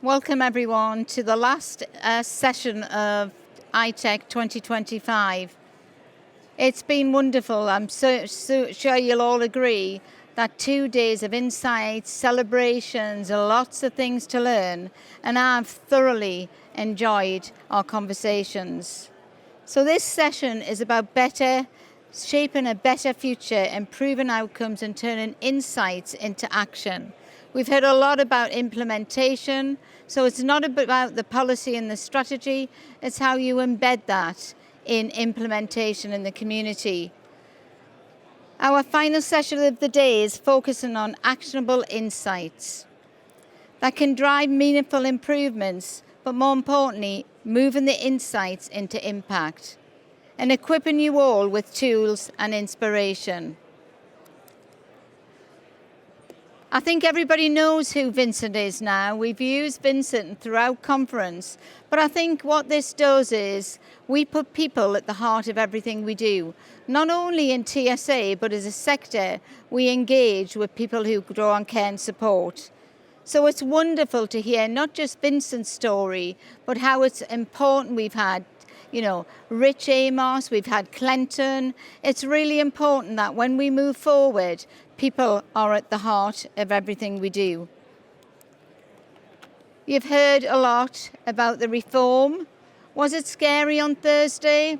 Welcome everyone to the last session of iTech 2025. It's been wonderful. I'm so sure you'll all agree that 2 days of insights, celebrations, lots of things to learn, and I've thoroughly enjoyed our conversations. So this session is about shaping a better future, improving outcomes and turning insights into action. We've heard a lot about implementation, so it's not about the policy and the strategy, it's how you embed that in implementation in the community. Our final session of the day is focusing on actionable insights that can drive meaningful improvements, but more importantly, moving the insights into impact and equipping you all with tools and inspiration. I think everybody knows who Vincent is now. We've used Vincent throughout conference, but I think what this does is we put people at the heart of everything we do. Not only in TSA, but as a sector, we engage with people who draw on care and support. So it's wonderful to hear not just Vincent's story, but how it's important we've had Rich Amos, we've had Clinton. It's really important that when we move forward, people are at the heart of everything we do. You've heard a lot about the reform. Was it scary on Thursday?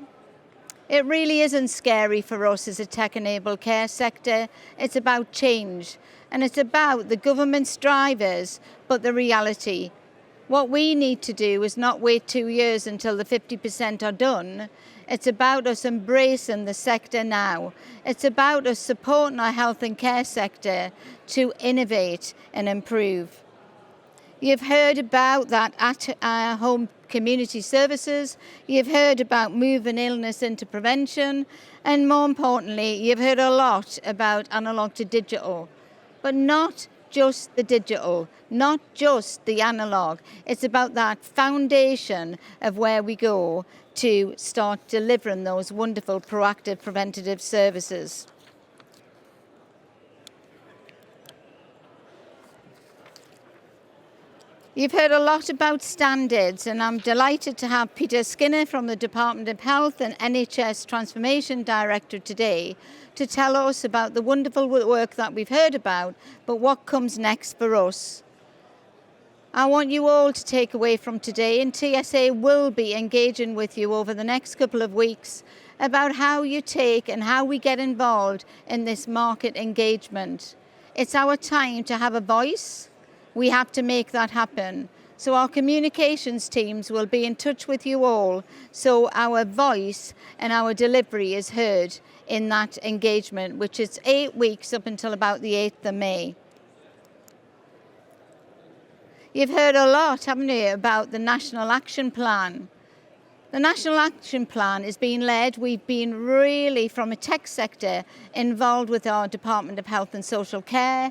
It really isn't scary for us as a tech-enabled care sector. It's about change, and it's about the government's drivers, but the reality. What we need to do is not wait 2 years until the 50% are done. It's about us embracing the sector now. It's about us supporting our health and care sector to innovate and improve. You've heard about that at-home community services. You've heard about moving illness into prevention. And more importantly, you've heard a lot about analog to digital, but not just the digital, not just the analog. It's about that foundation of where we go to start delivering those wonderful proactive preventative services. You've heard a lot about standards, and I'm delighted to have Peter Skinner from the Department of Health and NHS Transformation Director today to tell us about the wonderful work that we've heard about, but what comes next for us. I want you all to take away from today, and TSA will be engaging with you over the next couple of weeks about how you take and how we get involved in this market engagement. It's our time to have a voice. We have to make that happen. So our communications teams will be in touch with you all so our voice and our delivery is heard in that engagement, which is 8 weeks up until about the 8th of May. You've heard a lot, haven't you, about the National Action Plan. The National Action Plan is being led. We've been really, from a tech sector, involved with our Department of Health and Social Care,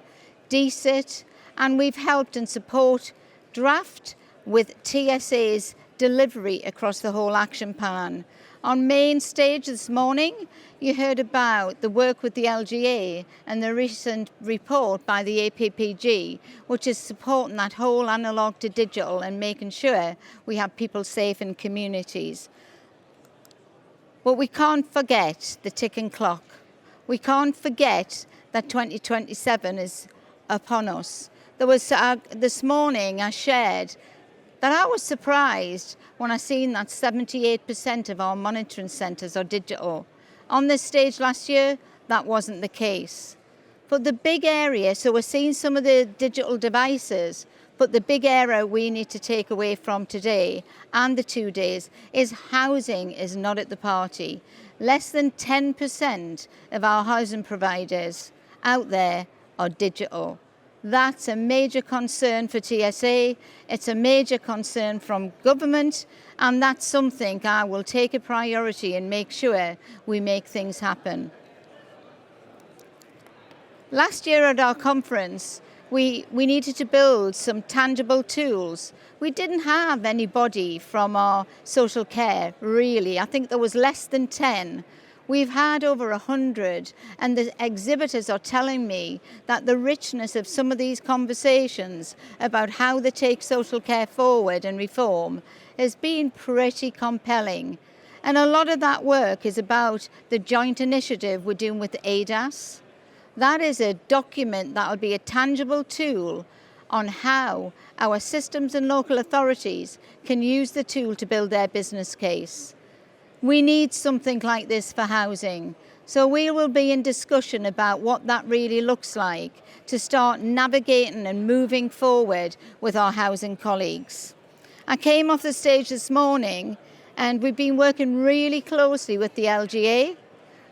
DSIT, and we've helped and support draft with TSA's delivery across the whole action plan. On main stage this morning, you heard about the work with the LGA and the recent report by the APPG, which is supporting that whole analog to digital and making sure we have people safe in communities. But we can't forget the ticking clock. We can't forget that 2027 is upon us. There was this morning I shared that I was surprised when I seen that 78% of our monitoring centres are digital. On this stage last year, that wasn't the case. But the big area, so we're seeing some of the digital devices, but the big area we need to take away from today and the 2 days is housing is not at the party. Less than 10% of our housing providers out there are digital. That's a major concern for TSA, it's a major concern from government, and that's something I will take a priority and make sure we make things happen. Last year at our conference, we needed to build some tangible tools. We didn't have anybody from our social care, really. I think there was less than 10. We've had over 100, and the exhibitors are telling me that the richness of some of these conversations about how they take social care forward and reform has been pretty compelling. And a lot of that work is about the joint initiative we're doing with ADAS. That is a document that will be a tangible tool on how our systems and local authorities can use the tool to build their business case. We need something like this for housing. So we will be in discussion about what that really looks like to start navigating and moving forward with our housing colleagues. I came off the stage this morning and we've been working really closely with the LGA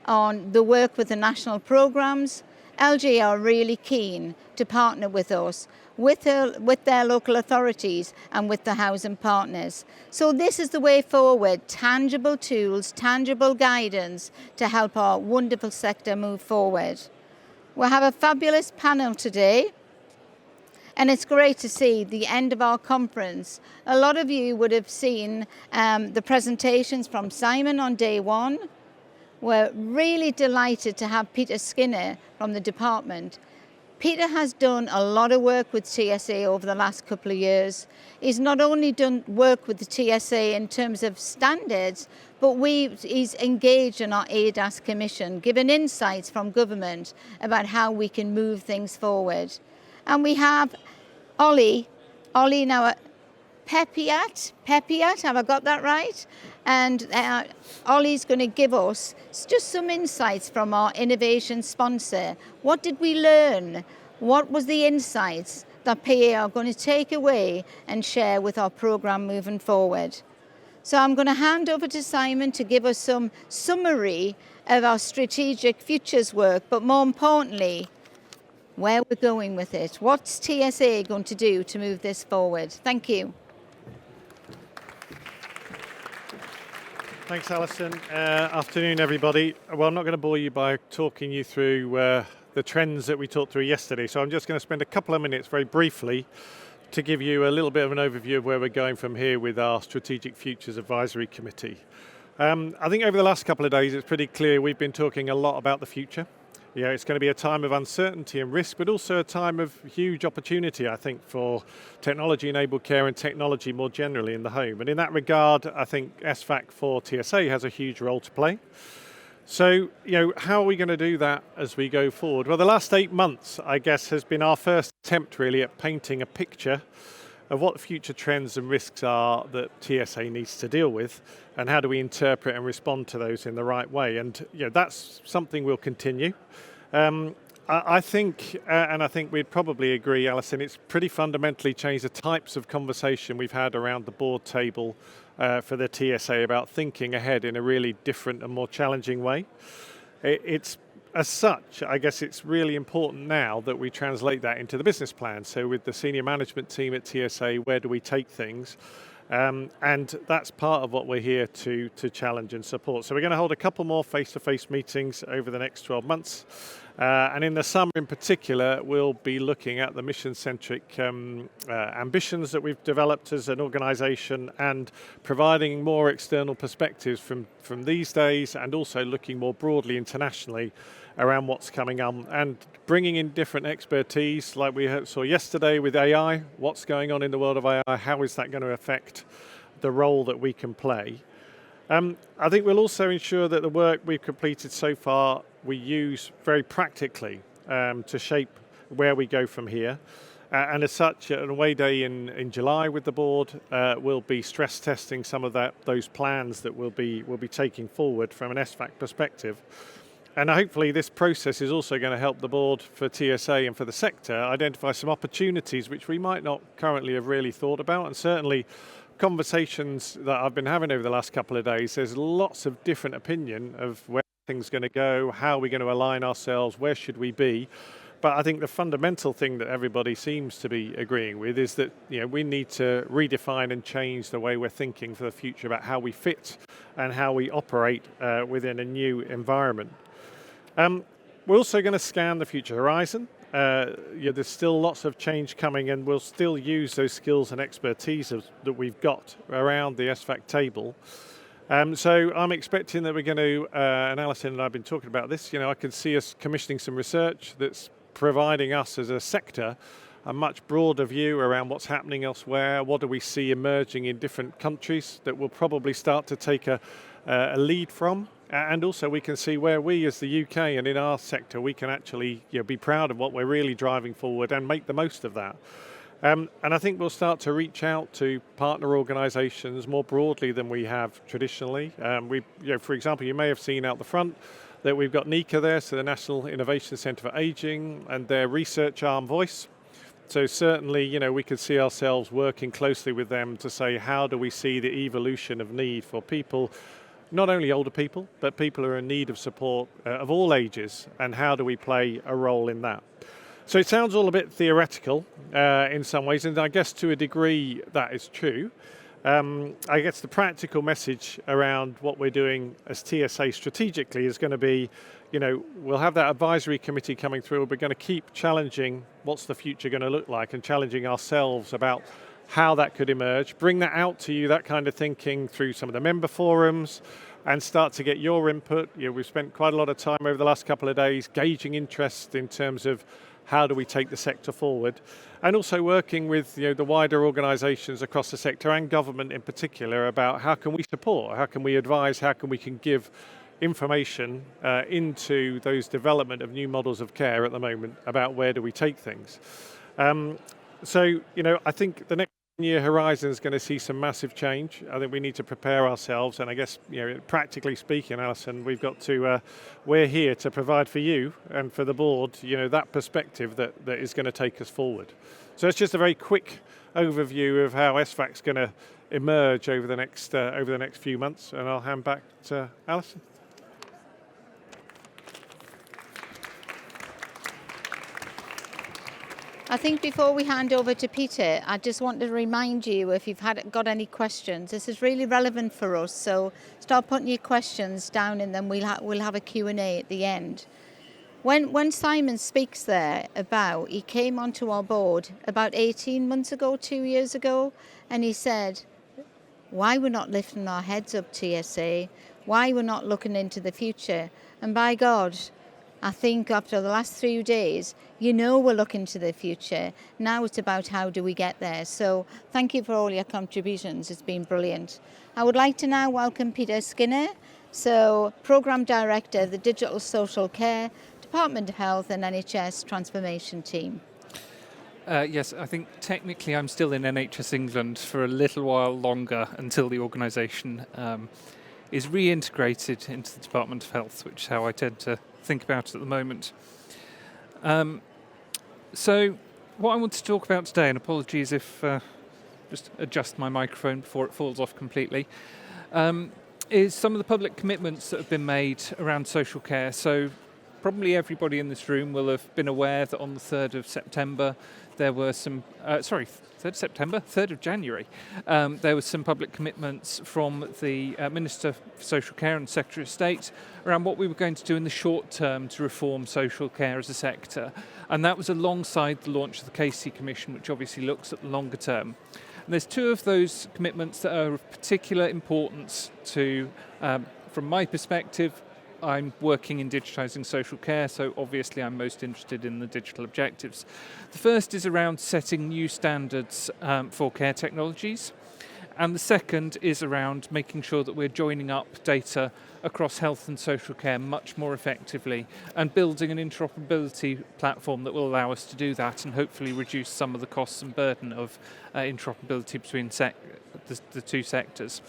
on the work with the national programmes. LGA are really keen to partner with us, with their local authorities and with the housing partners. So this is the way forward, tangible tools, tangible guidance to help our wonderful sector move forward. We'll have a fabulous panel today, and it's great to see the end of our conference. A lot of you would have seen the presentations from Simon on day one. We're really delighted to have Peter Skinner from the department. Peter has done a lot of work with TSA over the last couple of years. He's not only done work with the TSA in terms of standards, but he's engaged in our ADAS commission, given insights from government about how we can move things forward. And we have Ollie now Pepiat, have I got that right? And Ollie's going to give us just some insights from our innovation sponsor. What did we learn? What was the insights that PA are going to take away and share with our programme moving forward? So I'm going to hand over to Simon to give us some summary of our strategic futures work, but more importantly, where we're going with it. What's TSA going to do to move this forward? Thank you. Thanks, Alison. Afternoon, everybody. Well, I'm not going to bore you by talking you through the trends that we talked through yesterday, so I'm just going to spend a couple of minutes very briefly to give you a little bit of an overview of where we're going from here with our Strategic Futures Advisory Committee. I think over the last couple of days it's pretty clear we've been talking a lot about the future. Yeah, it's going to be a time of uncertainty and risk, but also a time of huge opportunity, I think, for technology-enabled care and technology more generally in the home. And in that regard, I think SVAC for TSA has a huge role to play. So, how are we going to do that as we go forward? Well, the last 8 months, I guess, has been our first attempt really at painting a picture of what the future trends and risks are that TSA needs to deal with, and how do we interpret and respond to those in the right way. And that's something we'll continue. I think, and I think we'd probably agree, Alison, it's pretty fundamentally changed the types of conversation we've had around the board table for the TSA about thinking ahead in a really different and more challenging way. It's as such, I guess it's really important now that we translate that into the business plan. So with the senior management team at TSA, where do we take things? And that's part of what we're here to challenge and support. So we're going to hold a couple more face-to-face meetings over the next 12 months. And in the summer in particular, we'll be looking at the mission-centric ambitions that we've developed as an organisation and providing more external perspectives from these days, and also looking more broadly internationally around what's coming on and bringing in different expertise like we saw yesterday with AI. What's going on in the world of AI? How is that going to affect the role that we can play? I think we'll also ensure that the work we've completed so far we use very practically to shape where we go from here. And as such, at an away day in July with the board, we'll be stress testing some of those plans that we'll be taking forward from an SVAC perspective. And hopefully this process is also going to help the board for TSA and for the sector identify some opportunities which we might not currently have really thought about. And certainly conversations that I've been having over the last couple of days, there's lots of different opinion of where things are going to go, how we're going to align ourselves, where should we be. But I think the fundamental thing that everybody seems to be agreeing with is that we need to redefine and change the way we're thinking for the future about how we fit and how we operate within a new environment. We're also going to scan the future horizon. There's still lots of change coming, and we'll still use those skills and expertise that we've got around the SVAC table. So I'm expecting that we're going to, and Alison and I have been talking about this, I can see us commissioning some research that's providing us as a sector a much broader view around what's happening elsewhere, what do we see emerging in different countries that we'll probably start to take a lead from. And also we can see where we as the UK and in our sector, we can actually be proud of what we're really driving forward and make the most of that. And I think we'll start to reach out to partner organisations more broadly than we have traditionally. For example, you may have seen out the front that we've got NICA there, so the National Innovation Centre for Ageing, and their research arm Voice. So certainly, we could see ourselves working closely with them to say, how do we see the evolution of need for people, not only older people, but people who are in need of support of all ages, and how do we play a role in that? So it sounds all a bit theoretical in some ways, and I guess to a degree that is true. I guess the practical message around what we're doing as TSA strategically is going to be, we'll have that advisory committee coming through. We're going to keep challenging what's the future going to look like and challenging ourselves about how that could emerge, bring that out to you, that kind of thinking through some of the member forums, and start to get your input. We've spent quite a lot of time over the last couple of days gauging interest in terms of how do we take the sector forward, and also working with the wider organisations across the sector and government in particular about how can we support, how can we advise, how can we give information into those development of new models of care at the moment about where do we take things. I think the next year horizon is going to see some massive change. I think we need to prepare ourselves, and I guess practically speaking, Alison, we're here to provide for you and for the board that perspective that is going to take us forward. So it's just a very quick overview of how SVAC's going to emerge over the next few months, and I'll hand back to Alison. I think before we hand over to Peter, I just want to remind you, if you've got any questions, this is really relevant for us. So start putting your questions down, and then we'll have a Q&A at the end. When Simon speaks there he came onto our board about 18 months ago, 2 years ago, and he said, why we're not lifting our heads up, TSA, why we're not looking into the future. And by God, I think after the last 3 days, we're looking to the future. Now it's about how do we get there. So thank you for all your contributions. It's been brilliant. I would like to now welcome Peter Skinner, so Programme Director of the Digital Social Care, Department of Health and NHS Transformation Team. Yes, I think technically I'm still in NHS England for a little while longer until the organisation is reintegrated into the Department of Health, which is how I tend to think about it at the moment. So what I want to talk about today, and apologies if just adjust my microphone before it falls off completely, is some of the public commitments that have been made around social care. So probably everybody in this room will have been aware that on the 3rd of September there were some, 3rd of January, there were some public commitments from the Minister for Social Care and Secretary of State around what we were going to do in the short term to reform social care as a sector. And that was alongside the launch of the Casey Commission, which obviously looks at the longer term. And there's two of those commitments that are of particular importance to, from my perspective. I'm working in digitising social care, so obviously I'm most interested in the digital objectives. The first is around setting new standards for care technologies, and the second is around making sure that we're joining up data across health and social care much more effectively and building an interoperability platform that will allow us to do that and hopefully reduce some of the costs and burden of interoperability between the two sectors.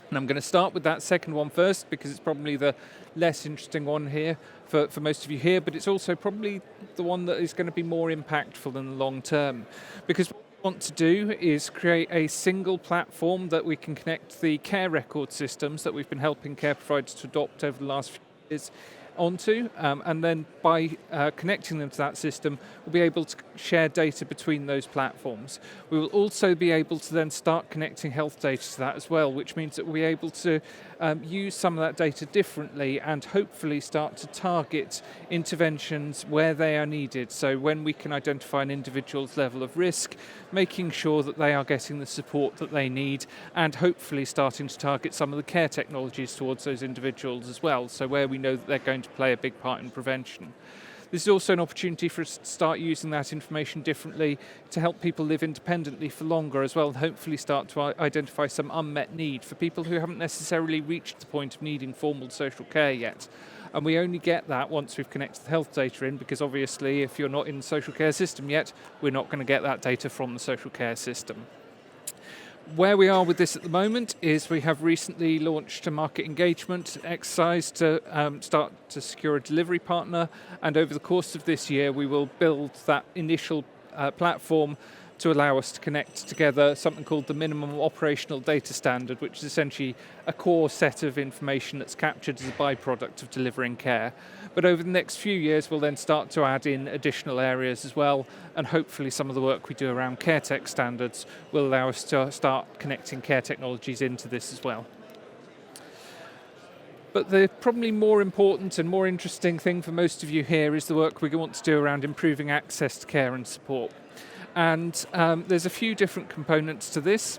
And I'm going to start with that second one first because it's probably the less interesting one here for most of you here, but it's also probably the one that is going to be more impactful in the long term. Because what we want to do is create a single platform that we can connect the care record systems that we've been helping care providers to adopt over the last few years onto, and then by connecting them to that system, we'll be able to share data between those platforms. We will also be able to then start connecting health data to that as well, which means that we'll be able to use some of that data differently and hopefully start to target interventions where they are needed. So when we can identify an individual's level of risk, making sure that they are getting the support that they need, and hopefully starting to target some of the care technologies towards those individuals as well, so where we know that they're going to play a big part in prevention. This is also an opportunity for us to start using that information differently to help people live independently for longer as well, and hopefully start to identify some unmet need for people who haven't necessarily reached the point of needing formal social care yet. And we only get that once we've connected the health data in, because obviously if you're not in the social care system yet, we're not going to get that data from the social care system. Where we are with this at the moment is we have recently launched a market engagement exercise to start to secure a delivery partner, and over the course of this year we will build that initial platform to allow us to connect together something called the Minimum Operational Data Standard, which is essentially a core set of information that's captured as a byproduct of delivering care. But over the next few years, we'll then start to add in additional areas as well, and hopefully some of the work we do around care tech standards will allow us to start connecting care technologies into this as well. But the probably more important and more interesting thing for most of you here is the work we want to do around improving access to care and support. And there's a few different components to this.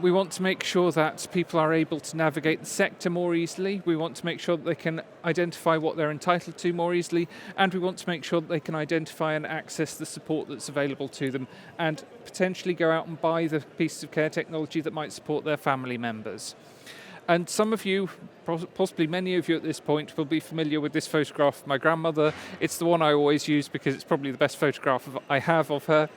We want to make sure that people are able to navigate the sector more easily. We want to make sure that they can identify what they're entitled to more easily. And we want to make sure that they can identify and access the support that's available to them, and potentially go out and buy the pieces of care technology that might support their family members. And some of you, possibly many of you at this point, will be familiar with this photograph of my grandmother. It's the one I always use because it's probably the best photograph I have of her.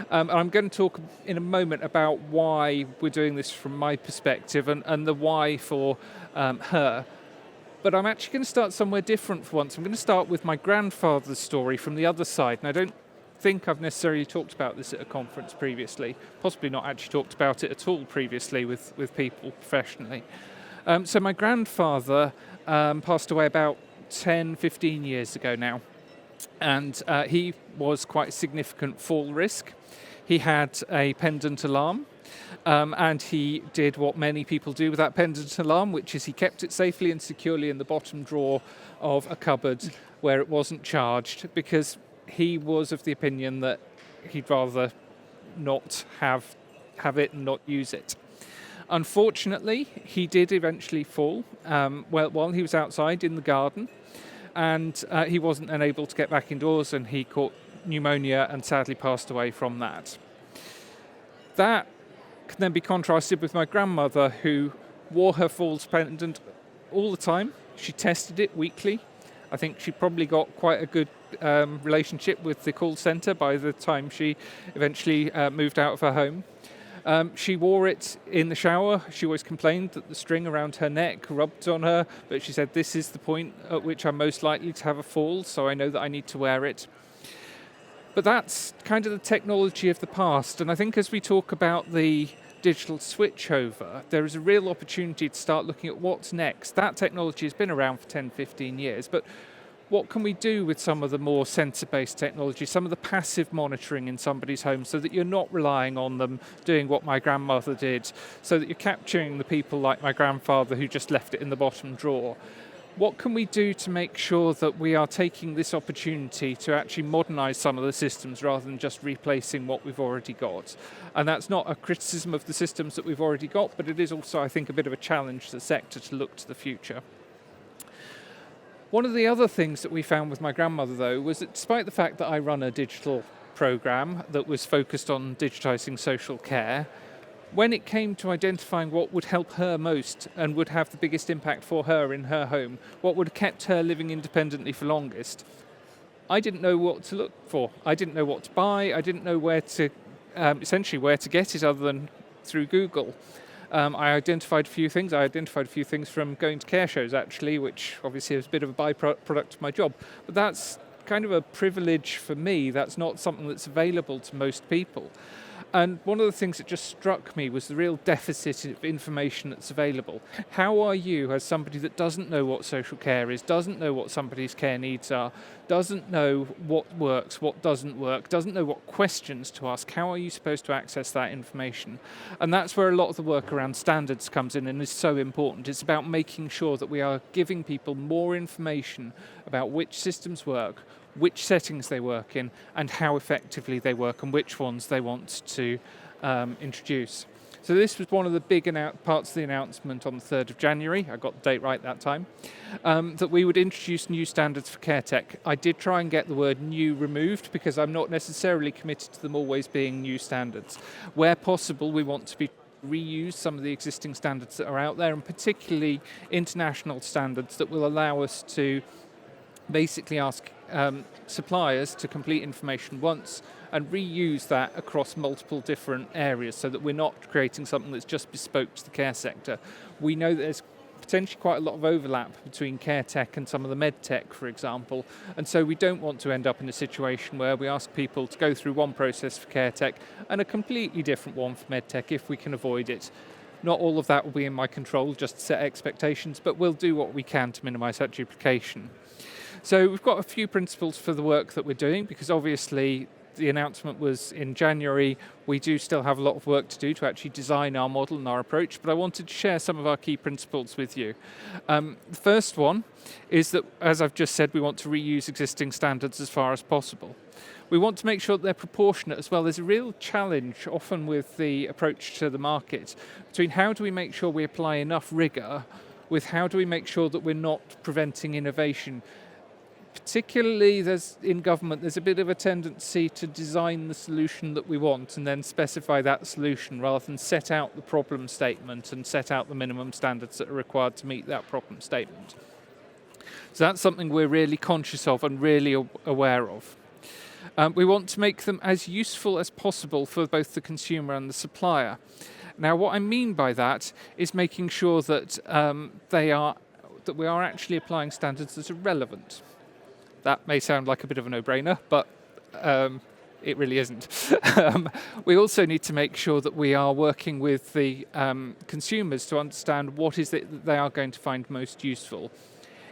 And I'm going to talk in a moment about why we're doing this from my perspective, and the why for her. But I'm actually going to start somewhere different for once. I'm going to start with my grandfather's story from the other side. And I don't think I've necessarily talked about this at a conference previously, possibly not actually talked about it at all previously with people professionally. So my grandfather passed away about 10, 15 years ago now, and he was quite a significant fall risk. He had a pendant alarm, and he did what many people do with that pendant alarm, which is he kept it safely and securely in the bottom drawer of a cupboard where it wasn't charged, because he was of the opinion that he'd rather not have it and not use it. Unfortunately, he did eventually fall while he was outside in the garden, and he wasn't then able to get back indoors, and he caught pneumonia and sadly passed away from that. That can then be contrasted with my grandmother, who wore her falls pendant all the time. She tested it weekly. I think she probably got quite a good relationship with the call centre by the time she eventually moved out of her home. She wore it in the shower. She always complained that the string around her neck rubbed on her, but she said, this is the point at which I'm most likely to have a fall, so I know that I need to wear it. But that's kind of the technology of the past, and I think as we talk about the digital switchover, there is a real opportunity to start looking at what's next. That technology has been around for 10, 15 years, but what can we do with some of the more sensor-based technology, some of the passive monitoring in somebody's home, so that you're not relying on them doing what my grandmother did, so that you're capturing the people like my grandfather who just left it in the bottom drawer? What can we do to make sure that we are taking this opportunity to actually modernise some of the systems rather than just replacing what we've already got? And that's not a criticism of the systems that we've already got, but it is also, I think, a bit of a challenge to the sector to look to the future. One of the other things that we found with my grandmother, though, was that despite the fact that I run a digital programme that was focused on digitising social care, when it came to identifying what would help her most and would have the biggest impact for her in her home, what would have kept her living independently for longest, I didn't know what to look for. I didn't know what to buy. I didn't know essentially where to get it other than through Google. I identified a few things. I identified a few things from going to care shows, actually, which obviously is a bit of a byproduct of my job. But that's kind of a privilege for me. That's not something that's available to most people. And one of the things that just struck me was the real deficit of information that's available. How are you, as somebody that doesn't know what social care is, doesn't know what somebody's care needs are, doesn't know what works, what doesn't work, doesn't know what questions to ask, how are you supposed to access that information? And that's where a lot of the work around standards comes in and is so important. It's about making sure that we are giving people more information about which systems work, which settings they work in, and how effectively they work, and which ones they want to introduce. So this was one of the big parts of the announcement on the 3rd of January, I got the date right that time, that we would introduce new standards for CareTech. I did try and get the word new removed because I'm not necessarily committed to them always being new standards. Where possible, we want to reuse some of the existing standards that are out there, and particularly international standards that will allow us to basically ask suppliers to complete information once and reuse that across multiple different areas so that we're not creating something that's just bespoke to the care sector. We know that there's potentially quite a lot of overlap between care tech and some of the med tech, for example, and so we don't want to end up in a situation where we ask people to go through one process for care tech and a completely different one for med tech if we can avoid it. Not all of that will be in my control, just to set expectations, but we'll do what we can to minimise that duplication. So we've got a few principles for the work that we're doing, because obviously the announcement was in January. We do still have a lot of work to do to actually design our model and our approach, but I wanted to share some of our key principles with you. The first one is that, as I've just said, we want to reuse existing standards as far as possible. We want to make sure that they're proportionate as well. There's a real challenge often with the approach to the market between how do we make sure we apply enough rigour with how do we make sure that we're not preventing innovation. Particularly in government, there's a bit of a tendency to design the solution that we want and then specify that solution rather than set out the problem statement and set out the minimum standards that are required to meet that problem statement. So that's something we're really conscious of and really aware of. We want to make them as useful as possible for both the consumer and the supplier. Now, what I mean by that is making sure that we are actually applying standards that are relevant. That may sound like a bit of a no-brainer, but it really isn't. We also need to make sure that we are working with the consumers to understand what is it that they are going to find most useful.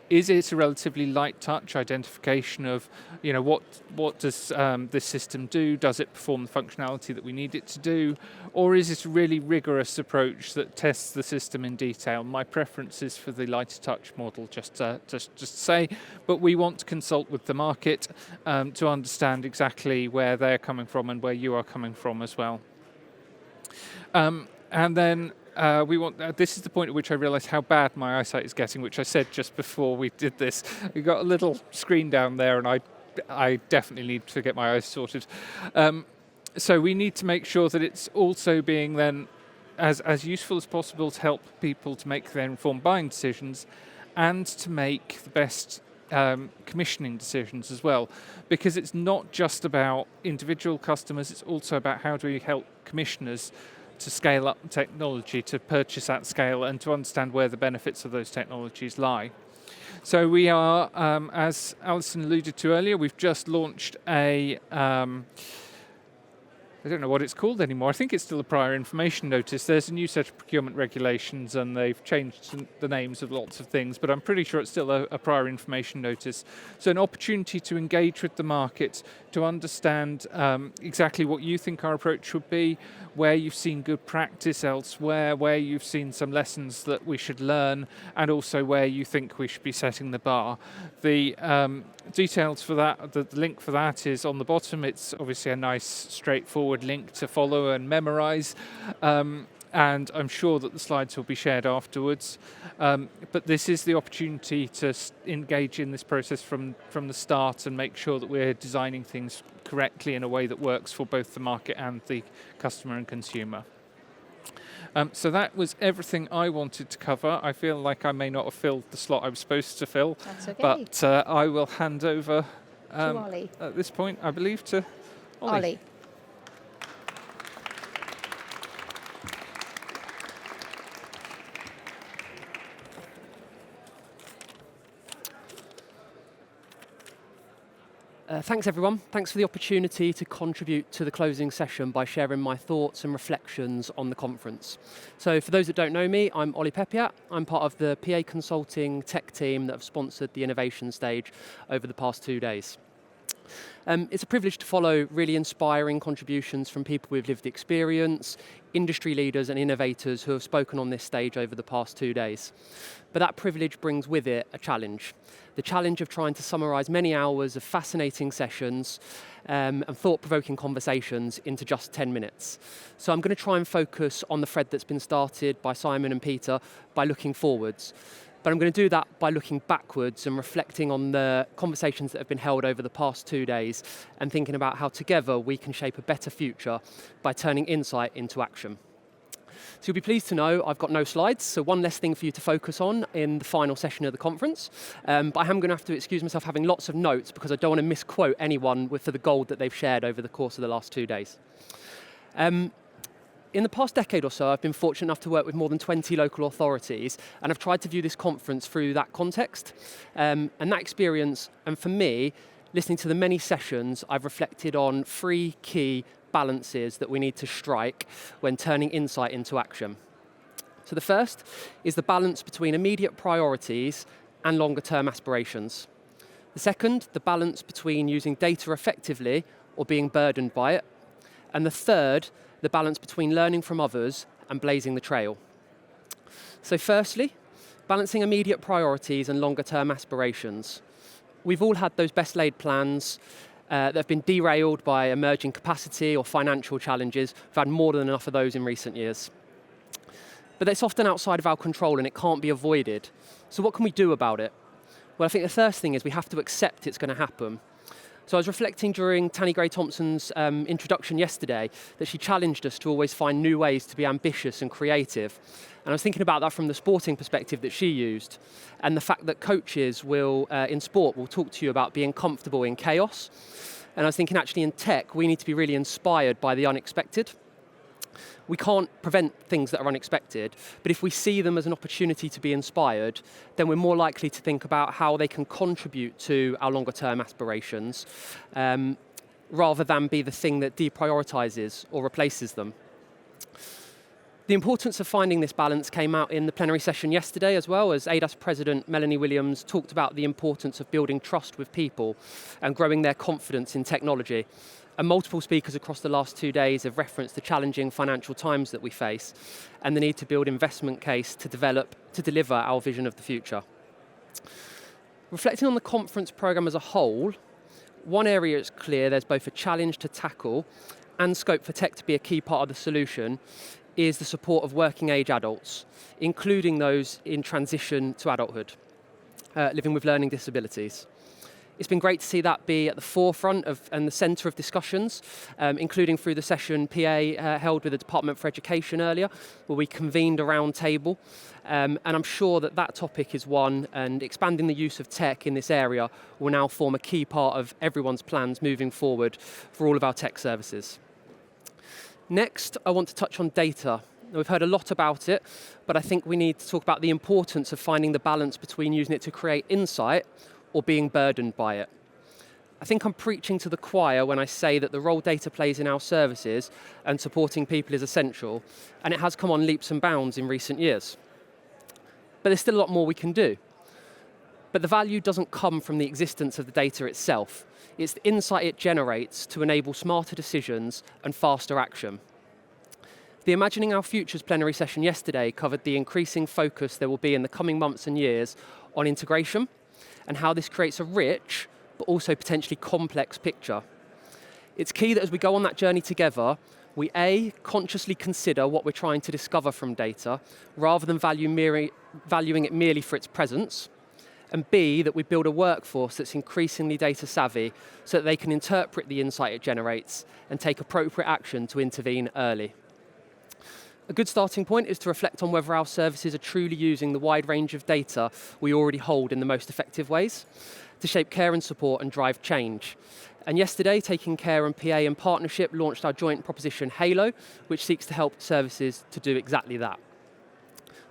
Is it a relatively light touch identification of, what does this system do? Does it perform the functionality that we need it to do? Or is it a really rigorous approach that tests the system in detail? My preference is for the lighter touch model, just to say, but we want to consult with the market to understand exactly where they're coming from and where you are coming from as well. And then this is the point at which I realised how bad my eyesight is getting, which I said just before we did this. We got a little screen down there, and I definitely need to get my eyes sorted. So we need to make sure that it's also being then as useful as possible to help people to make their informed buying decisions and to make the best commissioning decisions as well, because it's not just about individual customers, it's also about how do we help commissioners to scale up technology, to purchase at scale, and to understand where the benefits of those technologies lie. So we are, as Alison alluded to earlier, we've just launched I don't know what it's called anymore. I think it's still a prior information notice. There's a new set of procurement regulations and they've changed the names of lots of things, but I'm pretty sure it's still a prior information notice. So an opportunity to engage with the market, to understand exactly what you think our approach should be, where you've seen good practice elsewhere, where you've seen some lessons that we should learn, and also where you think we should be setting the bar. The details for that, the link for that is on the bottom. It's obviously a nice, straightforward link to follow and memorize. And I'm sure that the slides will be shared afterwards. But this is the opportunity to engage in this process from the start and make sure that we're designing things correctly in a way that works for both the market and the customer and consumer. So that was everything I wanted to cover. I feel like I may not have filled the slot I was supposed to fill. That's okay. But I will hand over to Ollie. At this point, I believe, to Ollie. Thanks everyone. Thanks for the opportunity to contribute to the closing session by sharing my thoughts and reflections on the conference. So for those that don't know me, I'm Ollie Pepiat. I'm part of the PA Consulting tech team that have sponsored the innovation stage over the past 2 days. It's a privilege to follow really inspiring contributions from people with lived experience, industry leaders and innovators who have spoken on this stage over the past 2 days. But that privilege brings with it a challenge. The challenge of trying to summarise many hours of fascinating sessions and thought-provoking conversations into just 10 minutes. So I'm going to try and focus on the thread that's been started by Simon and Peter by looking forwards. But I'm going to do that by looking backwards and reflecting on the conversations that have been held over the past 2 days and thinking about how together we can shape a better future by turning insight into action. So you'll be pleased to know I've got no slides, so one less thing for you to focus on in the final session of the conference. But I am going to have to excuse myself having lots of notes because I don't want to misquote anyone for the gold that they've shared over the course of the last 2 days. In the past decade or so, I've been fortunate enough to work with more than 20 local authorities, and I've tried to view this conference through that context. And that experience, and for me, listening to the many sessions, I've reflected on 3 key balances that we need to strike when turning insight into action. So the first is the balance between immediate priorities and longer term aspirations. The second, the balance between using data effectively or being burdened by it. And the third, the balance between learning from others and blazing the trail. So firstly, balancing immediate priorities and longer term aspirations. We've all had those best laid plans that have been derailed by emerging capacity or financial challenges. We've had more than enough of those in recent years. But it's often outside of our control and it can't be avoided. So what can we do about it? Well, I think the first thing is we have to accept it's going to happen. So I was reflecting during Tanni Grey-Thompson's introduction yesterday that she challenged us to always find new ways to be ambitious and creative. And I was thinking about that from the sporting perspective that she used, and the fact that coaches will, in sport, will talk to you about being comfortable in chaos. And I was thinking actually in tech, we need to be really inspired by the unexpected. We can't prevent things that are unexpected, but if we see them as an opportunity to be inspired, then we're more likely to think about how they can contribute to our longer term aspirations, rather than be the thing that deprioritizes or replaces them. The importance of finding this balance came out in the plenary session yesterday as well, as ADAS President Melanie Williams talked about the importance of building trust with people and growing their confidence in technology. And multiple speakers across the last 2 days have referenced the challenging financial times that we face and the need to build investment case to deliver our vision of the future. Reflecting on the conference programme as a whole, one area is clear there's both a challenge to tackle and scope for tech to be a key part of the solution is the support of working age adults, including those in transition to adulthood, living with learning disabilities. It's been great to see that be at the forefront of and the centre of discussions, including through the session PA held with the Department for Education earlier, where we convened a round table. And I'm sure that that topic is one, and expanding the use of tech in this area will now form a key part of everyone's plans moving forward for all of our tech services. Next, I want to touch on data. We've heard a lot about it, but I think we need to talk about the importance of finding the balance between using it to create insight or being burdened by it. I think I'm preaching to the choir when I say that the role data plays in our services and supporting people is essential, and it has come on leaps and bounds in recent years. But there's still a lot more we can do. But the value doesn't come from the existence of the data itself. It's the insight it generates to enable smarter decisions and faster action. The Imagining Our Futures plenary session yesterday covered the increasing focus there will be in the coming months and years on integration and how this creates a rich, but also potentially complex picture. It's key that as we go on that journey together, we A, consciously consider what we're trying to discover from data, rather than valuing it merely for its presence, and B, that we build a workforce that's increasingly data savvy so that they can interpret the insight it generates and take appropriate action to intervene early. A good starting point is to reflect on whether our services are truly using the wide range of data we already hold in the most effective ways to shape care and support and drive change. And yesterday, Taking Care and PA in partnership launched our joint proposition Halo, which seeks to help services to do exactly that.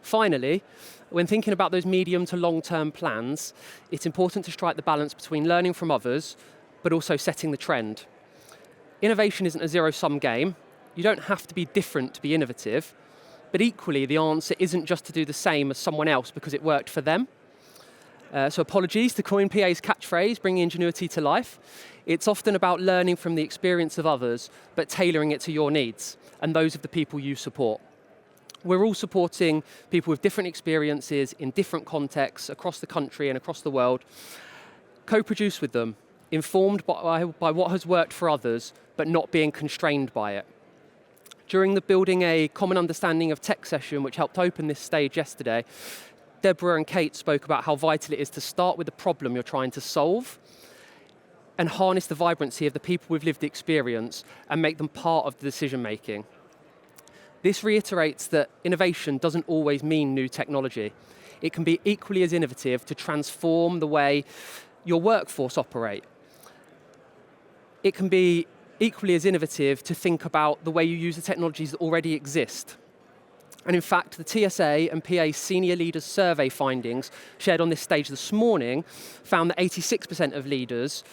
Finally, when thinking about those medium to long-term plans, it's important to strike the balance between learning from others, but also setting the trend. Innovation isn't a zero-sum game. You don't have to be different to be innovative, but equally the answer isn't just to do the same as someone else because it worked for them. So apologies to coin PA's catchphrase, bringing ingenuity to life. It's often about learning from the experience of others, but tailoring it to your needs and those of the people you support. We're all supporting people with different experiences in different contexts across the country and across the world. Co-produce with them, informed by what has worked for others, but not being constrained by it. During the Building a Common Understanding of Tech session, which helped open this stage yesterday, Deborah and Kate spoke about how vital it is to start with the problem you're trying to solve and harness the vibrancy of the people with lived experience and make them part of the decision making. This reiterates that innovation doesn't always mean new technology. It can be equally as innovative to transform the way your workforce operate. It can be equally as innovative to think about the way you use the technologies that already exist. And in fact, the TSA and PA Senior Leaders Survey findings shared on this stage this morning found that 86% of leaders,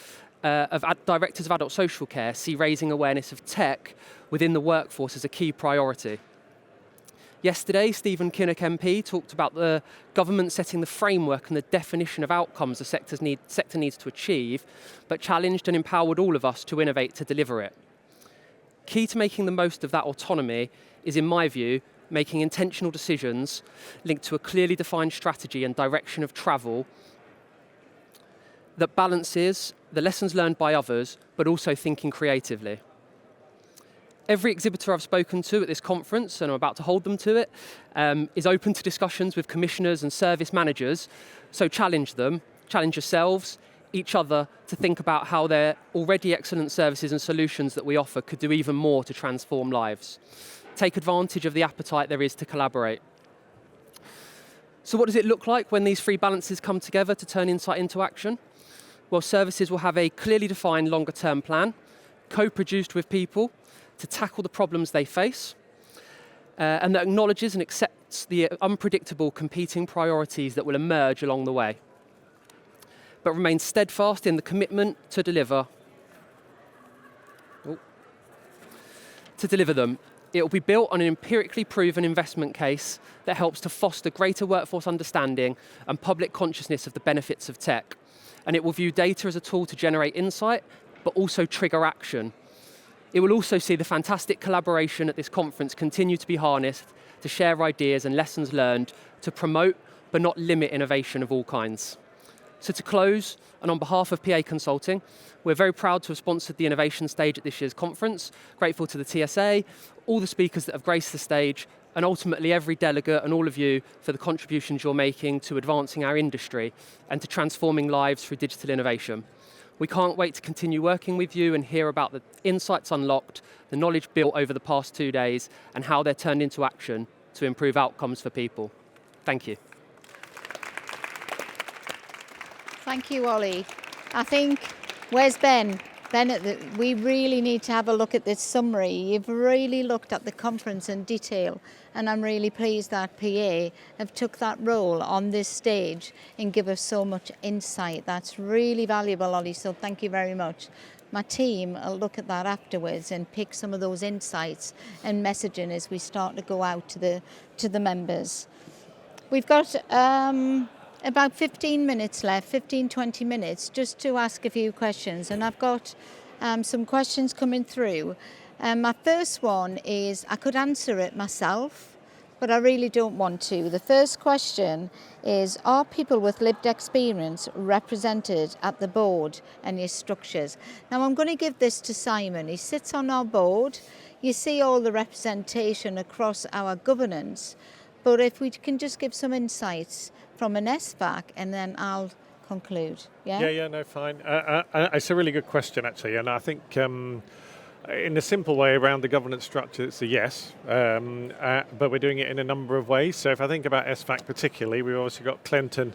directors of adult social care, see raising awareness of tech within the workforce as a key priority. Yesterday, Stephen Kinnock MP talked about the government setting the framework and the definition of outcomes the sector needs to achieve, but challenged and empowered all of us to innovate to deliver it. Key to making the most of that autonomy is, in my view, making intentional decisions linked to a clearly defined strategy and direction of travel that balances the lessons learned by others, but also thinking creatively. Every exhibitor I've spoken to at this conference, and I'm about to hold them to it, is open to discussions with commissioners and service managers, so challenge them, challenge yourselves, each other to think about how their already excellent services and solutions that we offer could do even more to transform lives. Take advantage of the appetite there is to collaborate. So what does it look like when these three balances come together to turn insight into action? Well, services will have a clearly defined longer-term plan, co-produced with people to tackle the problems they face, and that acknowledges and accepts the unpredictable competing priorities that will emerge along the way, but remains steadfast in the commitment to deliver them. It will be built on an empirically proven investment case that helps to foster greater workforce understanding and public consciousness of the benefits of tech. And it will view data as a tool to generate insight, but also trigger action. It will also see the fantastic collaboration at this conference continue to be harnessed to share ideas and lessons learned to promote, but not limit innovation of all kinds. So to close, and on behalf of PA Consulting, we're very proud to have sponsored the innovation stage at this year's conference, grateful to the TSA, all the speakers that have graced the stage, and ultimately every delegate and all of you for the contributions you're making to advancing our industry and to transforming lives through digital innovation. We can't wait to continue working with you and hear about the insights unlocked, the knowledge built over the past 2 days, and how they're turned into action to improve outcomes for people. Thank you. Thank you, Ollie. I think, where's Ben? Ben, we really need to have a look at this summary. You've really looked at the conference in detail, and I'm really pleased that PA have took that role on this stage and give us so much insight. That's really valuable, Ollie, so thank you very much. My team will look at that afterwards and pick some of those insights and messaging as we start to go out to the members. We've got about 15 minutes left, 20 minutes, just to ask a few questions. And I've got some questions coming through. My first one is, I could answer it myself, but I really don't want to. The first question is, are people with lived experience represented at the board and your structures? Now I'm going to give this to Simon. He sits on our board. You see all the representation across our governance, but if we can just give some insights from an SVAC, and then I'll conclude. Yeah, no, fine. It's a really good question, actually, and I think in a simple way around the governance structure, it's a yes, but we're doing it in a number of ways. So if I think about SVAC particularly, we've obviously got Clinton,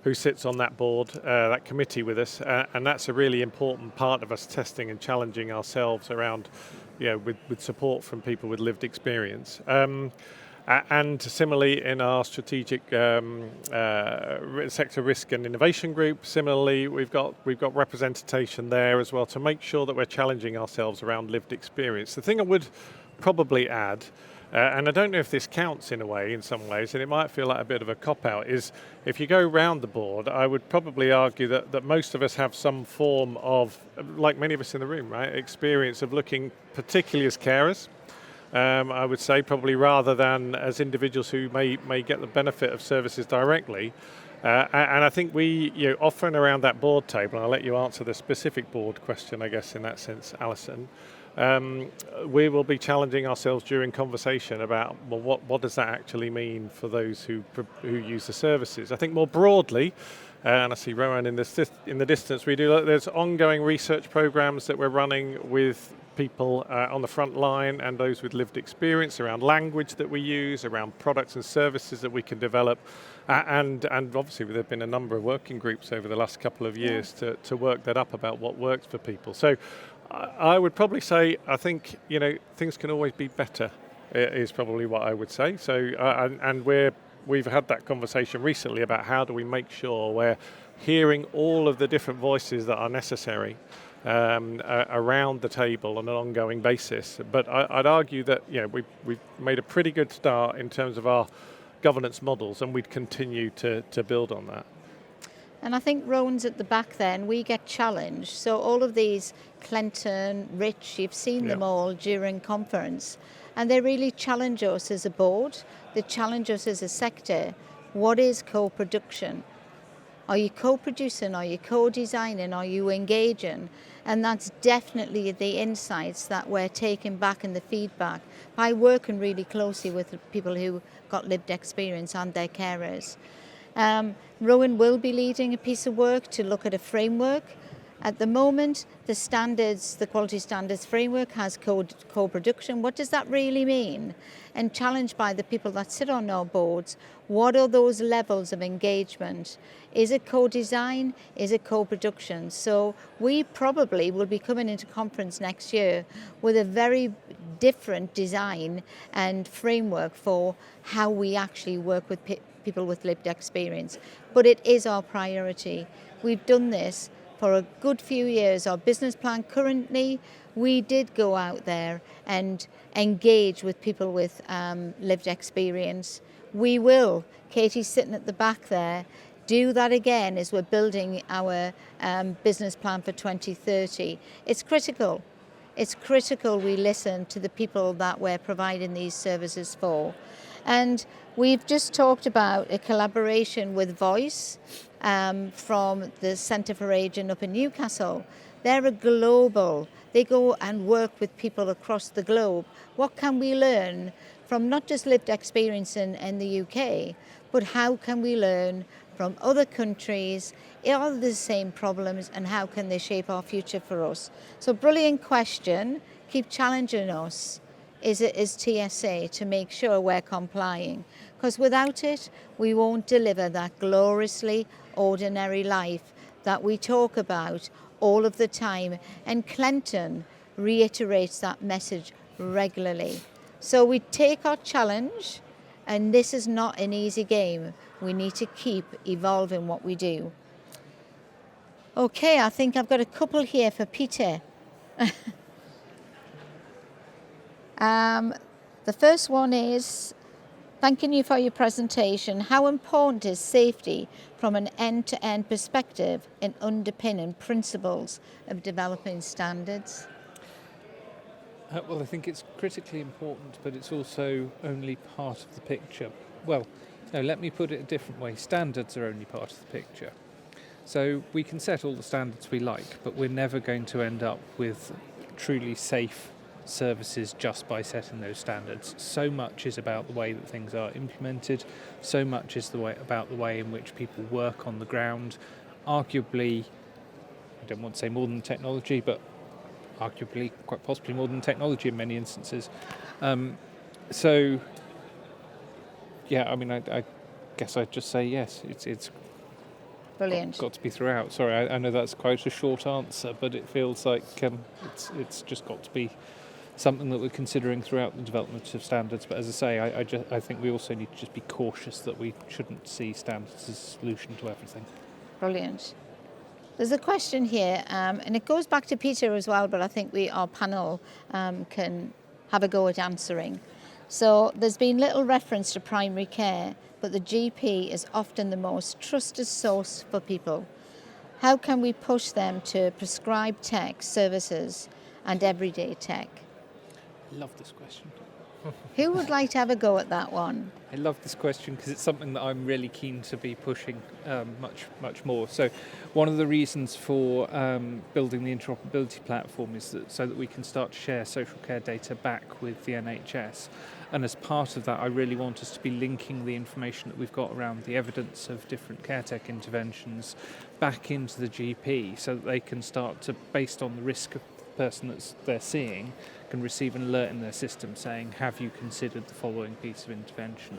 who sits on that board, that committee with us, and that's a really important part of us testing and challenging ourselves around, with support from people with lived experience. And similarly, in our strategic sector risk and innovation group, similarly, we've got representation there as well to make sure that we're challenging ourselves around lived experience. The thing I would probably add, and I don't know if this counts in a way, in some ways, and it might feel like a bit of a cop-out, is if you go round the board, I would probably argue that most of us have some form of, like many of us in the room, right, experience of looking particularly as carers. I would say probably rather than as individuals who may get the benefit of services directly. And I think we, often around that board table, and I'll let you answer the specific board question, I guess, in that sense, Alison, we will be challenging ourselves during conversation about, well, what does that actually mean for those who use the services? I think more broadly, and I see Rowan in the distance, there's ongoing research programs that we're running with people on the front line and those with lived experience around language that we use, around products and services that we can develop. And obviously there have been a number of working groups over the last couple of years to work that up about what works for people. So I would probably say, I think, things can always be better, is probably what I would say. So, and we've had that conversation recently about how do we make sure we're hearing all of the different voices that are necessary around the table on an ongoing basis. But I'd argue that we've made a pretty good start in terms of our governance models, and we'd continue to build on that. And I think Rowan's at the back there, and we get challenged. So all of these, Clinton, Rich, you've seen them all during conference, and they really challenge us as a board. They challenge us as a sector. What is co-production? Are you co-producing? Are you co-designing? Are you engaging? And that's definitely the insights that we're taking back in the feedback by working really closely with the people who got lived experience and their carers. Rowan will be leading a piece of work to look at a framework. At the moment, the quality standards framework has co-production. What does that really mean? And challenged by the people that sit on our boards, what are those levels of engagement? Is it co-design? Is it co-production? So we probably will be coming into conference next year with a very different design and framework for how we actually work with people with lived experience. But it is our priority. We've done this for a good few years. Our business plan currently, we did go out there and engage with people with lived experience. We will, Katie's sitting at the back there, do that again as we're building our business plan for 2030. It's critical. It's critical we listen to the people that we're providing these services for. And we've just talked about a collaboration with Voice from the Centre for Ageing up in Newcastle. They're they go and work with people across the globe. What can we learn from not just lived experience in the UK, but how can we learn from other countries? Are the same problems, and how can they shape our future for us? So brilliant question, keep challenging us. Is TSA to make sure we're complying, because without it we won't deliver that gloriously ordinary life that we talk about all of the time, and Clinton reiterates that message regularly. So we take our challenge, and this is not an easy game. We need to keep evolving what we do. Okay, I think I've got a couple here for Peter. The first one is, thanking you for your presentation. How important is safety from an end-to-end perspective in underpinning principles of developing standards? Well, I think it's critically important, but it's also only part of the picture. Well, no, let me put it a different way. Standards are only part of the picture. So we can set all the standards we like, but we're never going to end up with truly safe services just by setting those standards. So much is about the way that things are implemented. So much is about the way in which people work on the ground. Arguably, I don't want to say more than technology, but arguably, quite possibly more than technology in many instances. So, yeah, I mean, I guess I'd just say yes. It's Brilliant. got to be throughout. Sorry, I know that's quite a short answer, but it feels like it's just got to be something that we're considering throughout the development of standards. But as I say, I think we also need to just be cautious that we shouldn't see standards as a solution to everything. Brilliant. There's a question here, and it goes back to Peter as well, but I think our panel can have a go at answering. So there's been little reference to primary care, but the GP is often the most trusted source for people. How can we push them to prescribe tech services and everyday tech? I love this question. Who would like to have a go at that one? I love this question because it's something that I'm really keen to be pushing much more. So one of the reasons for building the interoperability platform is so that we can start to share social care data back with the NHS. And as part of that, I really want us to be linking the information that we've got around the evidence of different care tech interventions back into the GP so that they can start to, based on the risk of the person that they're seeing, can receive an alert in their system saying, have you considered the following piece of intervention?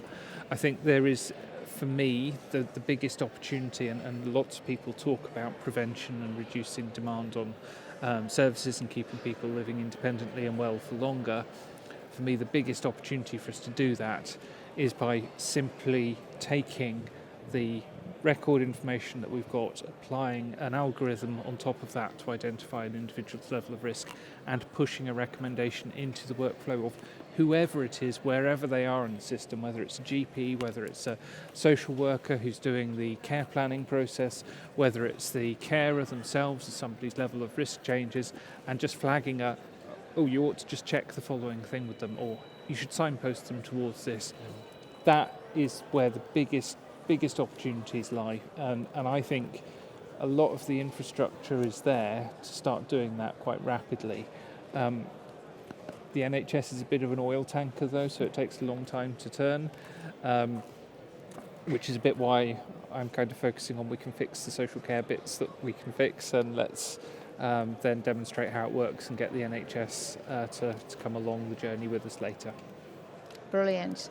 I think there is, for me, the biggest opportunity, and lots of people talk about prevention and reducing demand on services and keeping people living independently and well for longer. For me, the biggest opportunity for us to do that is by simply taking the record information that we've got, applying an algorithm on top of that to identify an individual's level of risk, and pushing a recommendation into the workflow of whoever it is, wherever they are in the system, whether it's a GP, whether it's a social worker who's doing the care planning process, whether it's the carer themselves as somebody's level of risk changes, and just flagging you ought to just check the following thing with them, or you should signpost them towards this. That is where the biggest opportunities lie, and I think a lot of the infrastructure is there to start doing that quite rapidly. The NHS is a bit of an oil tanker though, so it takes a long time to turn, which is a bit why I'm kind of focusing on we can fix the social care bits that we can fix, and let's then demonstrate how it works and get the NHS to come along the journey with us later. Brilliant.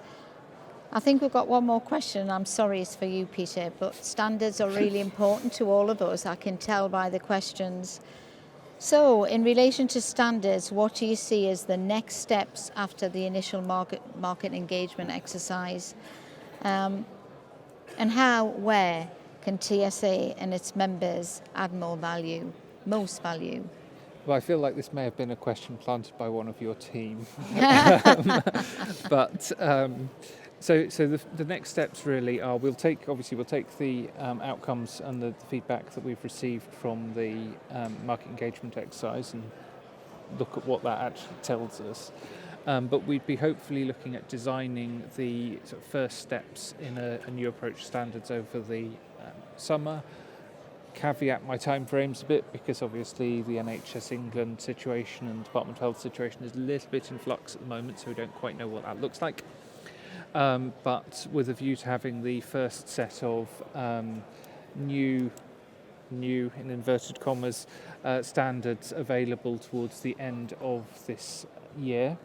I think we've got one more question. I'm sorry it's for you, Peter, but standards are really important to all of us. I can tell by the questions. So, in relation to standards, what do you see as the next steps after the initial market engagement exercise? And where can TSA and its members add most value? Well, I feel like this may have been a question planted by one of your team. So the next steps really are we'll take the outcomes and the feedback that we've received from the market engagement exercise and look at what that actually tells us. But we'd be hopefully looking at designing the sort of first steps in a new approach standards over the summer. Caveat my timeframes a bit because obviously the NHS England situation and Department of Health situation is a little bit in flux at the moment, so we don't quite know what that looks like. But with a view to having the first set of new in inverted commas standards available towards the end of this year.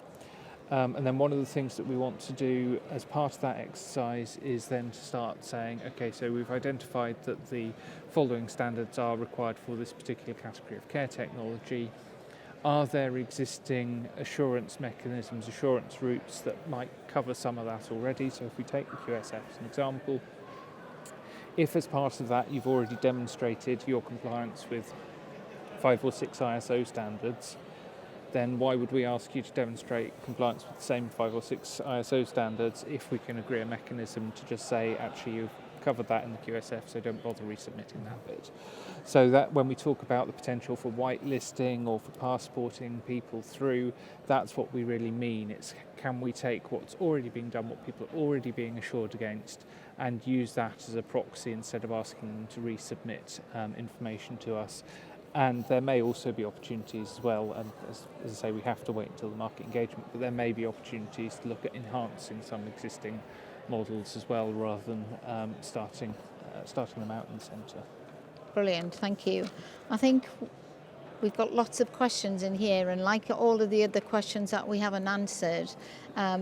And then one of the things that we want to do as part of that exercise is then to start saying, okay, so we've identified that the following standards are required for this particular category of care technology. Are there existing assurance mechanisms, assurance routes that might cover some of that already? So if we take the QSF as an example, if as part of that you've already demonstrated your compliance with 5 or 6 ISO standards, then why would we ask you to demonstrate compliance with the same 5 or 6 ISO standards if we can agree a mechanism to just say, actually, you've covered that in the QSF, so don't bother resubmitting that bit. So that when we talk about the potential for whitelisting or for passporting people through, that's what we really mean. It's can we take what's already being done, what people are already being assured against, and use that as a proxy instead of asking them to resubmit information to us. And there may also be opportunities as well, and as I say, we have to wait until the market engagement, but there may be opportunities to look at enhancing some existing models as well, rather than starting them out in the centre. Brilliant, thank you. I think we've got lots of questions in here, and like all of the other questions that we haven't answered,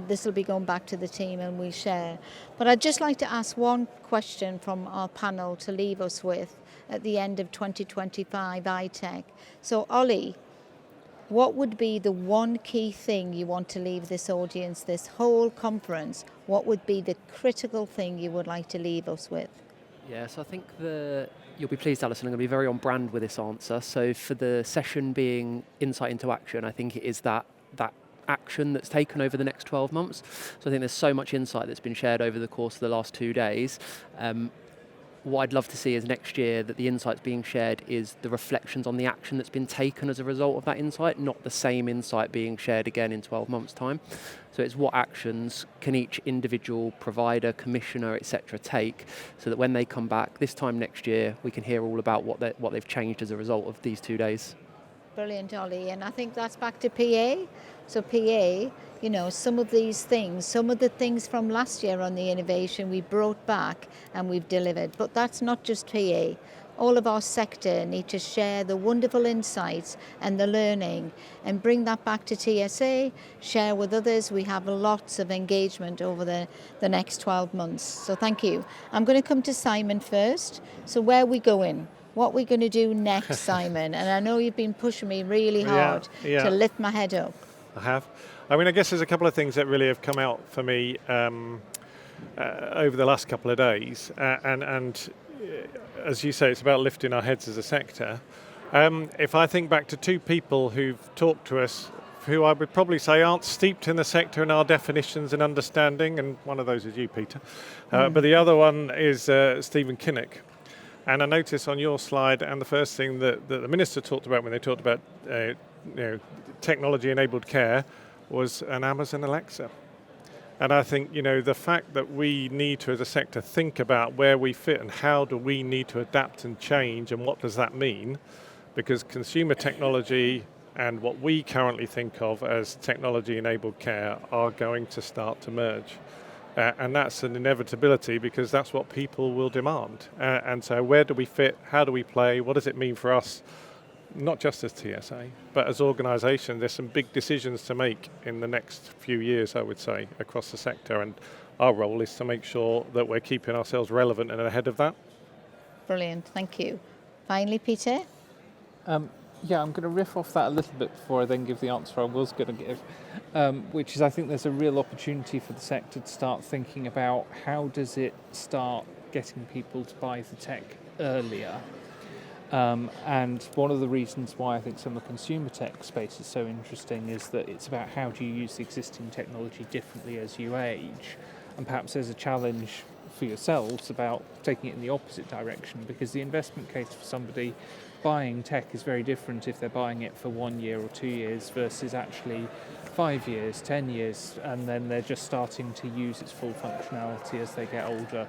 this will be going back to the team and we'll share. But I'd just like to ask one question from our panel to leave us with at the end of 2025 iTech. So Ollie, what would be the one key thing you want to leave this audience, this whole conference? What would be the critical thing you would like to leave us with? Yeah, so I think you'll be pleased, Alison, I'm going to be very on brand with this answer. So for the session being insight into action, I think it is that action that's taken over the next 12 months. So I think there's so much insight that's been shared over the course of the last 2 days. What I'd love to see is next year that the insights being shared is the reflections on the action that's been taken as a result of that insight, not the same insight being shared again in 12 months' time. So it's what actions can each individual provider, commissioner, etc. take, so that when they come back this time next year, we can hear all about what they've changed as a result of these 2 days. Brilliant, Ollie. And I think that's back to PA. So PA, some of these things, some of the things from last year on the innovation we brought back and we've delivered. But that's not just PA. All of our sector need to share the wonderful insights and the learning and bring that back to TSA, share with others. We have lots of engagement over the next 12 months. So thank you. I'm going to come to Simon first. So where are we going? What are we going to do next, Simon? And I know you've been pushing me really hard to lift my head up. I have. I guess there's a couple of things that really have come out for me over the last couple of days. And as you say, it's about lifting our heads as a sector. If I think back to 2 people who've talked to us, who I would probably say aren't steeped in the sector and our definitions and understanding, and one of those is you, Peter, but the other one is Stephen Kinnock. And I noticed on your slide, and the first thing that the Minister talked about when they talked about technology-enabled care was an Amazon Alexa. And I think, the fact that we need to, as a sector, think about where we fit and how do we need to adapt and change and what does that mean, because consumer technology and what we currently think of as technology-enabled care are going to start to merge. And that's an inevitability because that's what people will demand. And so where do we fit? How do we play? What does it mean for us? Not just as TSA, but as organisations. There's some big decisions to make in the next few years, I would say, across the sector. And our role is to make sure that we're keeping ourselves relevant and ahead of that. Brilliant, thank you. Finally, Peter? Yeah, I'm going to riff off that a little bit before I then give the answer I was going to give, which is I think there's a real opportunity for the sector to start thinking about how does it start getting people to buy the tech earlier. And one of the reasons why I think some of the consumer tech space is so interesting is that it's about how do you use the existing technology differently as you age. And perhaps there's a challenge for yourselves about taking it in the opposite direction, because the investment case for somebody buying tech is very different if they're buying it for 1 year or 2 years versus actually 5 years, 10 years, and then they're just starting to use its full functionality as they get older.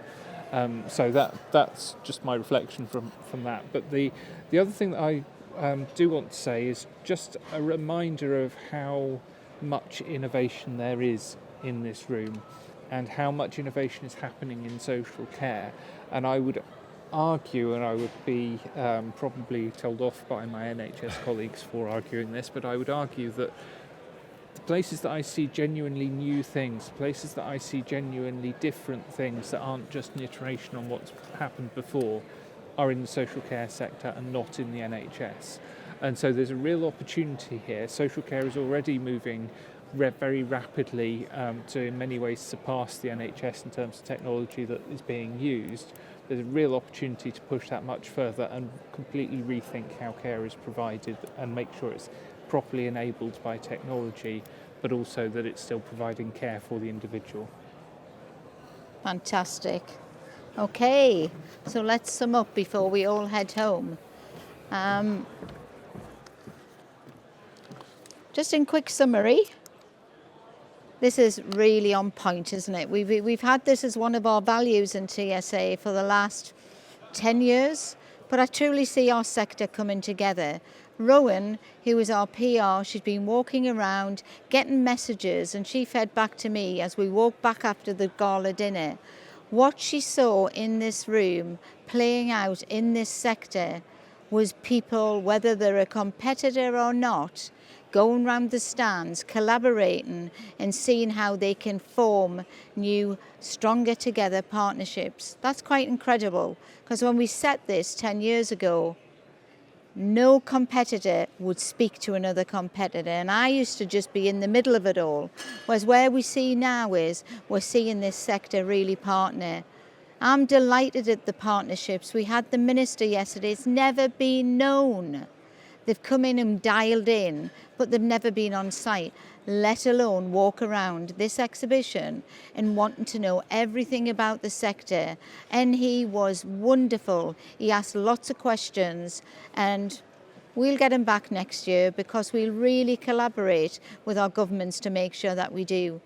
So that's just my reflection from that. But the other thing that I do want to say is just a reminder of how much innovation there is in this room and how much innovation is happening in social care. And I would argue, and I would be probably told off by my NHS colleagues for arguing this, but I would argue that the places that I see genuinely new things, places that I see genuinely different things that aren't just an iteration on what's happened before, are in the social care sector and not in the NHS. And so there's a real opportunity here. Social care is already moving very rapidly to in many ways surpass the NHS in terms of technology that is being used. There's a real opportunity to push that much further and completely rethink how care is provided and make sure it's properly enabled by technology, but also that it's still providing care for the individual. Fantastic. Okay, so let's sum up before we all head home. Just in quick summary, this is really on point, isn't it? We've had this as one of our values in TSA for the last 10 years, but I truly see our sector coming together. Rowan, who is our PR, she's been walking around getting messages, and she fed back to me as we walked back after the gala dinner. What she saw in this room playing out in this sector was people, whether they're a competitor or not, going round the stands, collaborating and seeing how they can form new, stronger together partnerships. That's quite incredible, because when we set this 10 years ago, no competitor would speak to another competitor, and I used to just be in the middle of it all. Whereas where we see now is we're seeing this sector really partner. I'm delighted at the partnerships. We had the minister yesterday. It's never been known. They've come in and dialed in, but they've never been on site, let alone walk around this exhibition and wanting to know everything about the sector. And he was wonderful. He asked lots of questions, and we'll get him back next year because we'll really collaborate with our governments to make sure that we do.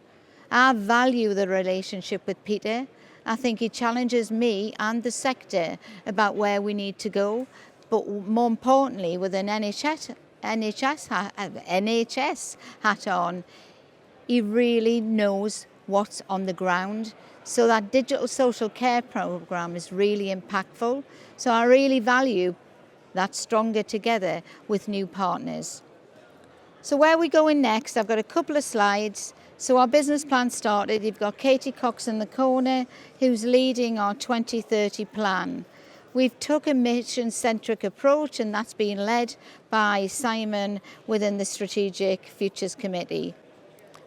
I value the relationship with Peter. I think he challenges me and the sector about where we need to go. But more importantly, with an NHS hat on, he really knows what's on the ground. So that digital social care programme is really impactful. So I really value that stronger together with new partners. So where are we going next? I've got a couple of slides. So our business plan started. You've got Katie Cox in the corner, who's leading our 2030 plan. We've took a mission-centric approach, and that's been led by Simon within the Strategic Futures Committee.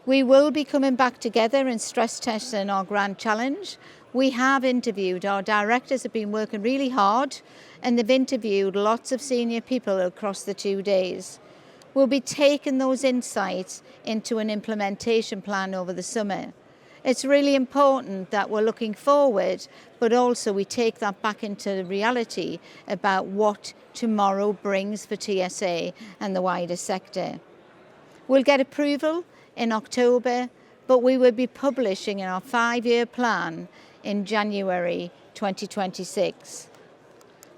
We will be coming back together and stress testing our grand challenge. We have interviewed, our directors have been working really hard, and they've interviewed lots of senior people across the 2 days. We'll be taking those insights into an implementation plan over the summer. It's really important that we're looking forward, but also we take that back into reality about what tomorrow brings for TSA and the wider sector. We'll get approval in October, but we will be publishing our 5-year plan in January 2026.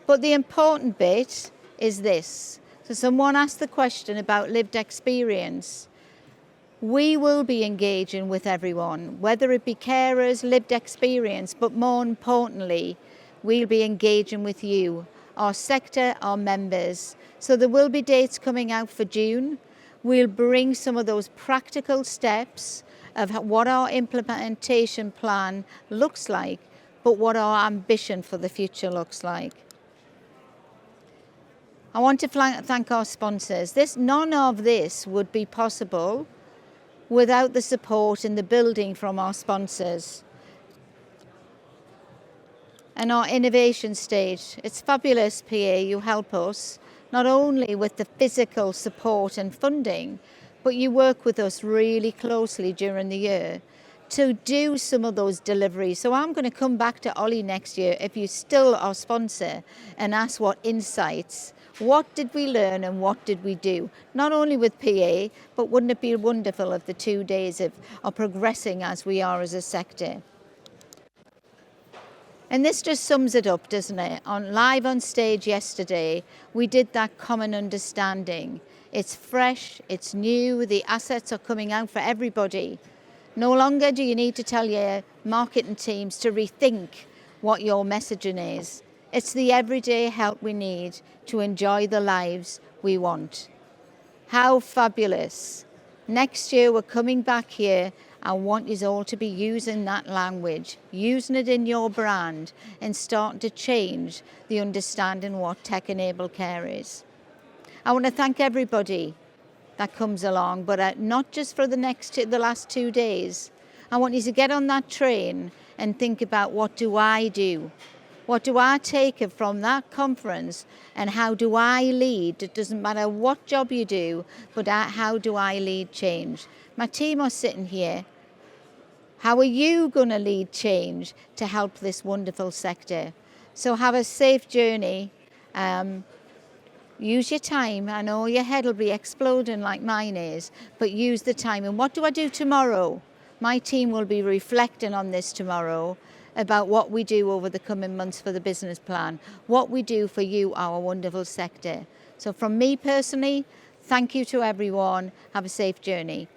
But the important bit is this. So someone asked the question about lived experience. We will be engaging with everyone, whether it be carers, lived experience, but more importantly, we'll be engaging with you, our sector, our members. So there will be dates coming out for June. We'll bring some of those practical steps of what our implementation plan looks like, but what our ambition for the future looks like. I want to thank our sponsors. None of this would be possible without the support and the building from our sponsors. And our innovation stage. It's fabulous, PA, you help us, not only with the physical support and funding, but you work with us really closely during the year to do some of those deliveries. So I'm going to come back to Ollie next year, if you still are sponsor, and ask what insights. What did we learn and what did we do? Not only with PA, but wouldn't it be wonderful if the 2 days are progressing as we are as a sector? And this just sums it up, doesn't it? Live on stage yesterday, we did that common understanding. It's fresh, it's new, the assets are coming out for everybody. No longer do you need to tell your marketing teams to rethink what your messaging is. It's the everyday help we need to enjoy the lives we want. How fabulous. Next year we're coming back here. I want you all to be using that language, using it in your brand and starting to change the understanding what tech-enabled care is. I want to thank everybody that comes along, but not just for the last 2 days. I want you to get on that train and think about, what do I do? What do I take from that conference, and how do I lead? It doesn't matter what job you do, but how do I lead change? My team are sitting here. How are you going to lead change to help this wonderful sector? So have a safe journey. Use your time. I know your head will be exploding like mine is, but use the time. And what do I do tomorrow? My team will be reflecting on this tomorrow, about what we do over the coming months for the business plan, what we do for you, our wonderful sector. So from me personally, thank you to everyone. Have a safe journey.